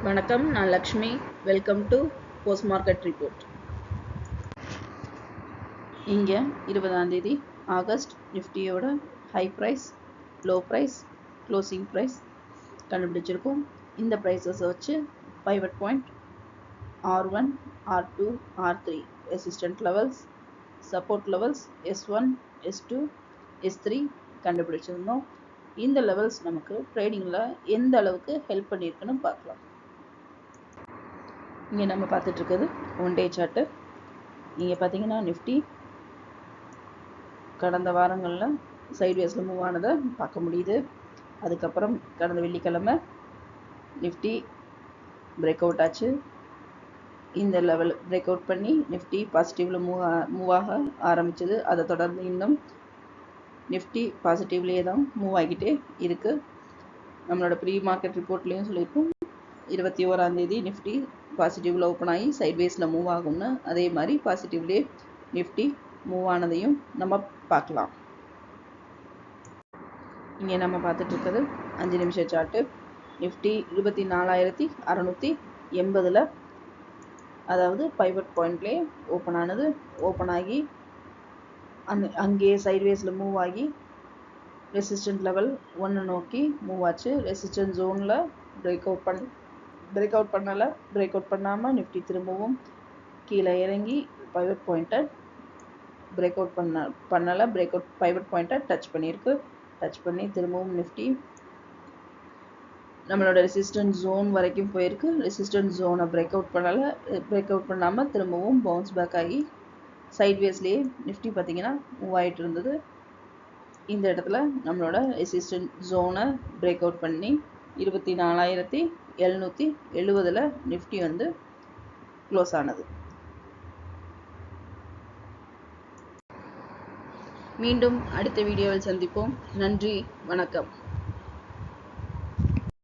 வணக்கம், நான் Lakshmi. Welcome to post market report. இங்கே 20ஆம் தேதி ஆகஸ்ட் நிஃப்டியோட high price, low price, closing price கண்டுபிடிச்சிருக்கோம். இந்த ப்ரைஸஸை வச்சு pivot point R1, R2, R3 resistant levels, support levels S1, S2, S3 கண்டுபிடிச்சிருந்தோம். இந்த லெவல்ஸ் நமக்கு ட்ரேடிங்கில் எந்த அளவுக்கு ஹெல்ப் பண்ணியிருக்குன்னு பார்க்கலாம். இங்கே நம்ம பார்த்துட்ருக்கிறது ஒன் டே சார்ட்டு. இங்கே பார்த்தீங்கன்னா நிஃப்டி கடந்த வாரங்களில் சைட்வேஸில் மூவ் ஆனதை பார்க்க முடியுது. அதுக்கப்புறம் கடந்த வெள்ளிக்கிழமை நிஃப்டி பிரேக் அவுட் ஆச்சு. இந்த லெவல் பிரேக் அவுட் பண்ணி நிஃப்டி பாசிட்டிவில் மூவ் ஆக ஆரம்பிச்சது. அதை தொடர்ந்து இன்னும் நிஃப்டி பாசிட்டிவ்லேயே தான் மூவ் ஆகிக்கிட்டே இருக்குது. நம்மளோட ப்ரீ மார்க்கெட் ரிப்போர்ட்லேயும் சொல்லியிருக்கோம், 21ஆம் தேதி நிஃப்டி பாசிட்டிவில் ஓப்பன் ஆகி சைட்வேஸில் மூவ் ஆகும்னு. அதே மாதிரி பாசிட்டிவ்லேயே நிஃப்டி மூவ் ஆனதையும் நம்ம பார்க்கலாம். இங்கே நம்ம பார்த்துட்ருக்கிறது 5 நிமிஷ சார்ட்டு. நிஃப்டி 24,680 அதாவது பைவட் பாயிண்ட்லேயே ஓப்பன் ஆனது. ஓப்பன் ஆகி அங்கேயே சைட்வேஸில் மூவ் ஆகி ரெசிஸ்டன்ட் லெவல் 1 நோக்கி மூவ் ஆச்சு. ரெசிஸ்டன்ட் ஜோனில் பிரேக் அவுட் பண்ணாமல் நிஃப்டி திரும்பவும் கீழே இறங்கி பைவட் பாயிண்ட்டை பிரேக் அவுட் பண்ணலை. பைவட் பாயிண்ட்டை டச் பண்ணியிருக்கு. டச் பண்ணி திரும்பவும் நிஃப்டி நம்மளோட ரெசிஸ்டன்ட் ஜோன் வரைக்கும் போயிருக்கு. ரெசிஸ்டன்ட் ஜோனை பிரேக் அவுட் பண்ணாமல் திரும்பவும் பவுன்ஸ் பேக் ஆகி சைட்வேஸ்லேயே நிஃப்டி பார்த்திங்கன்னா மூவ் ஆகிட்டு இருந்தது. இந்த இடத்துல நம்மளோட ரெசிஸ்டன்ட் ஜோனை பிரேக் அவுட் பண்ணி 24,770 நிஃப்டி வந்து க்ளோஸ் ஆனது. மீண்டும் அடுத்த வீடியோவில் சந்திப்போம். நன்றி, வணக்கம்.